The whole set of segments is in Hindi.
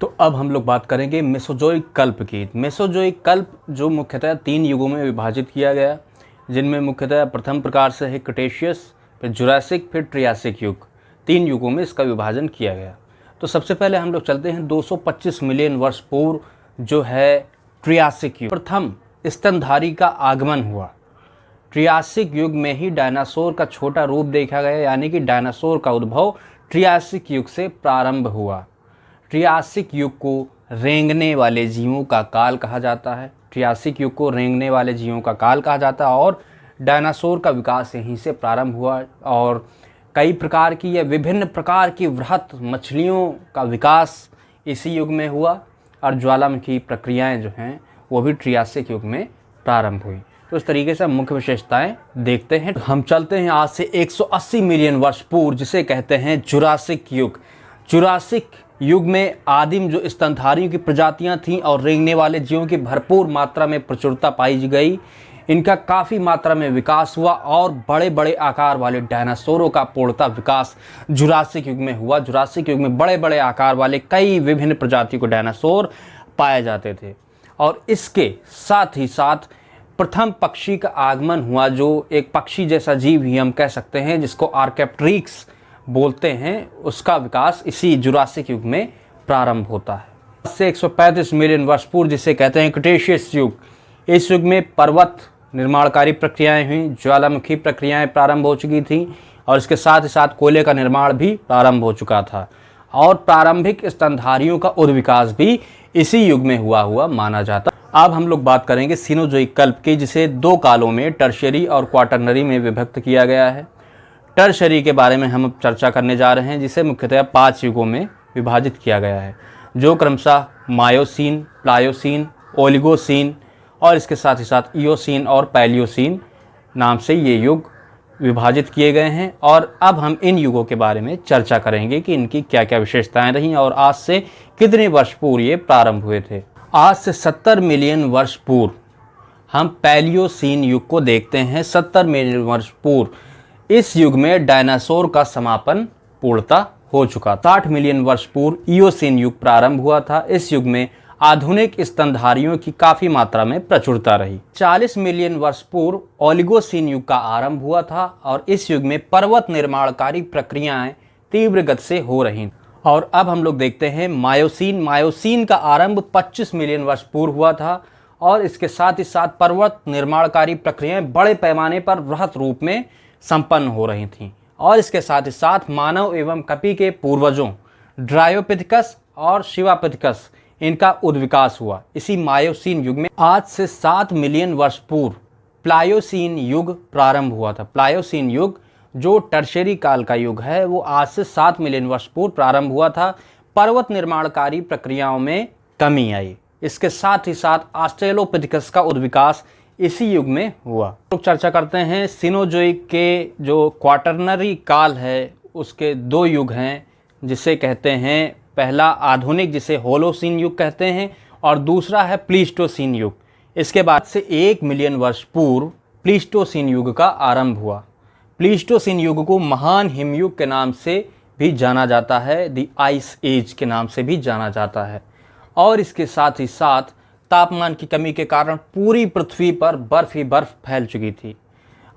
तो अब हम लोग बात करेंगे मेसोजोइक कल्प की। मेसोजोइक कल्प जो मुख्यतः 3 युगों में विभाजित किया गया, जिनमें मुख्यतः प्रथम प्रकार से है क्रेटेशियस, फिर जुरासिक, फिर ट्रियासिक युग। 3 युगों में इसका विभाजन किया गया। तो सबसे पहले हम लोग चलते हैं 225 मिलियन वर्ष पूर्व, जो है ट्रियासिक युग। प्रथम स्तनधारी का आगमन हुआ। ट्रियासिक युग में ही डायनासोर का छोटा रूप देखा गया, यानी कि डायनासोर का उद्भव ट्रियासिक युग से प्रारंभ हुआ। ट्रियासिक युग को रेंगने वाले जीवों का काल कहा जाता है। ट्रियासिक युग को रेंगने वाले जीवों का काल कहा जाता है और डायनासोर का विकास यहीं से प्रारंभ हुआ और कई प्रकार की या विभिन्न प्रकार की वृहत मछलियों का विकास इसी युग में हुआ और ज्वालामुखी प्रक्रियाएं जो हैं वो भी ट्रियासिक युग में प्रारंभ हुई। तो इस तरीके से मुख्य विशेषताएं देखते हैं। हम चलते हैं आज से 180 मिलियन वर्ष पूर्व, जिसे कहते हैं जुरासिक युग। जुरासिक युग में आदिम जो स्तनधारियों की प्रजातियां थीं और रेंगने वाले जीवों की भरपूर मात्रा में प्रचुरता पाई गई। इनका काफ़ी मात्रा में विकास हुआ और बड़े बड़े आकार वाले डायनासोरों का पूर्णतः विकास जुरासिक युग में हुआ। जुरासिक युग में बड़े बड़े आकार वाले कई विभिन्न प्रजातियों के डायनासोर पाए जाते थे और इसके साथ ही साथ प्रथम पक्षी का आगमन हुआ, जो एक पक्षी जैसा जीव ही हम कह सकते हैं, जिसको आर्केप्ट्रिक्स बोलते हैं। उसका विकास इसी जुरासिक युग में प्रारंभ होता है। इससे 135 मिलियन वर्ष पूर्व, जिसे कहते हैं क्रेटेशियस युग। इस युग में पर्वत निर्माणकारी प्रक्रियाएं हुई, ज्वालामुखी प्रक्रियाएं प्रारंभ हो चुकी थीं और इसके साथ ही साथ कोयले का निर्माण भी प्रारंभ हो चुका था और प्रारंभिक स्तनधारियों का उद्विकास भी इसी युग में हुआ माना जाता। अब हम लोग बात करेंगे सीनोजोइक कल्प की, जिसे 2 कालों में टर्शियरी और क्वाटरनरी में विभक्त किया गया है। टर्शियरी के बारे में हम चर्चा करने जा रहे हैं, जिसे मुख्यतः 5 युगों में विभाजित किया गया है, जो क्रमशः मायोसीन, प्लायोसीन, ओलिगोसीन और इसके साथ ही साथ इयोसीन और पैलियोसीन नाम से ये युग विभाजित किए गए हैं। और अब हम इन युगों के बारे में चर्चा करेंगे कि इनकी क्या क्या विशेषताएं रहीं और आज से कितने वर्ष पूर्व ये प्रारंभ हुए थे। आज से 70 मिलियन वर्ष पूर्व हम पैलियोसीन युग को देखते हैं। 70 मिलियन वर्ष पूर्व इस युग में डायनासोर का समापन पूर्णतः हो चुका। 60 मिलियन वर्ष पूर्व इयोसीन युग प्रारंभ हुआ था। इस युग में आधुनिक स्तनधारियों की काफ़ी मात्रा में प्रचुरता रही। 40 मिलियन वर्ष पूर्व ओलिगोसीन युग का आरंभ हुआ था और इस युग में पर्वत निर्माणकारी प्रक्रियाएं तीव्र गति से हो रही। और अब हम लोग देखते हैं मायोसीन। मायोसीन का आरंभ 25 मिलियन वर्ष पूर्व हुआ था और इसके साथ ही साथ पर्वत निर्माणकारी प्रक्रियाएं बड़े पैमाने पर वृहत रूप में संपन्न हो रही थीं और इसके साथ ही साथ मानव एवं कपि के पूर्वजों ड्रायोपिथेकस और शिवापिथेकस इनका उद्विकास हुआ इसी मायोसीन युग में। आज से 7 मिलियन वर्ष पूर्व प्लायोसीन युग प्रारंभ हुआ था। प्लायोसीन युग जो टर्शियरी काल का युग है, वो आज से 7 मिलियन वर्ष पूर्व प्रारंभ हुआ था। पर्वत निर्माणकारी प्रक्रियाओं में कमी आई। इसके साथ ही साथ ऑस्ट्रेलोपिथेकस का उद्विकास इसी युग में हुआ। तो चर्चा करते हैं सीनोजोइक के जो क्वाटरनरी काल है उसके 2 युग हैं, जिसे कहते हैं पहला आधुनिक, जिसे होलोसीन युग कहते हैं, और दूसरा है प्लीस्टोसीन युग। इसके बाद से 1 मिलियन वर्ष पूर्व प्लीस्टोसीन युग का आरंभ हुआ। प्लीस्टोसीन युग को महान हिमयुग के नाम से भी जाना जाता है, द आइस एज के नाम से भी जाना जाता है। और इसके साथ ही साथ तापमान की कमी के कारण पूरी पृथ्वी पर बर्फ ही बर्फ फैल चुकी थी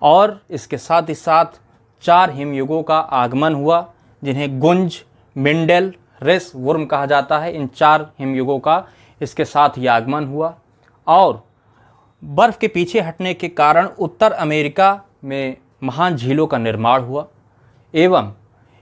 और इसके साथ ही साथ 4 हिमयुगों का आगमन हुआ, जिन्हें गुंज, मिंडेल, रेस, वुर्म कहा जाता है। इन 4 हिमयुगों का इसके साथ ही आगमन हुआ और बर्फ़ के पीछे हटने के कारण उत्तर अमेरिका में महान झीलों का निर्माण हुआ एवं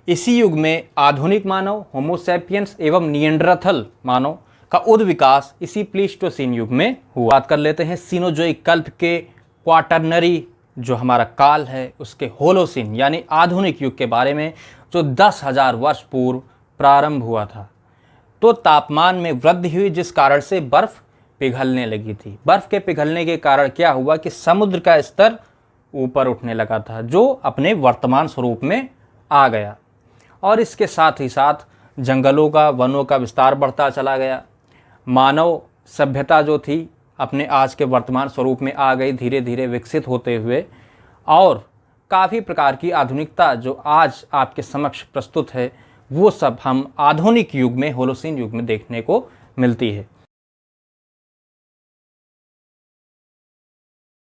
इसी युग में आधुनिक मानव होमोसैपियंस एवं निएंडरथल मानव का उद्विकास इसी प्लीस्टोसीन युग में हुआ। बात कर लेते हैं सीनोजोइक कल्प के क्वाटरनरी जो हमारा काल है उसके होलोसीन यानी आधुनिक युग के बारे में, जो 10,000 वर्ष पूर्व प्रारंभ हुआ था। तो तापमान में वृद्धि हुई, जिस कारण से बर्फ़ पिघलने लगी थी। बर्फ़ के पिघलने के कारण क्या हुआ कि समुद्र का स्तर ऊपर उठने लगा था, जो अपने वर्तमान स्वरूप में आ गया और इसके साथ ही साथ जंगलों का, वनों का विस्तार बढ़ता चला गया। मानव सभ्यता जो थी अपने आज के वर्तमान स्वरूप में आ गई, धीरे धीरे विकसित होते हुए, और काफ़ी प्रकार की आधुनिकता जो आज आपके समक्ष प्रस्तुत है वो सब हम आधुनिक युग में, होलोसीन युग में देखने को मिलती है।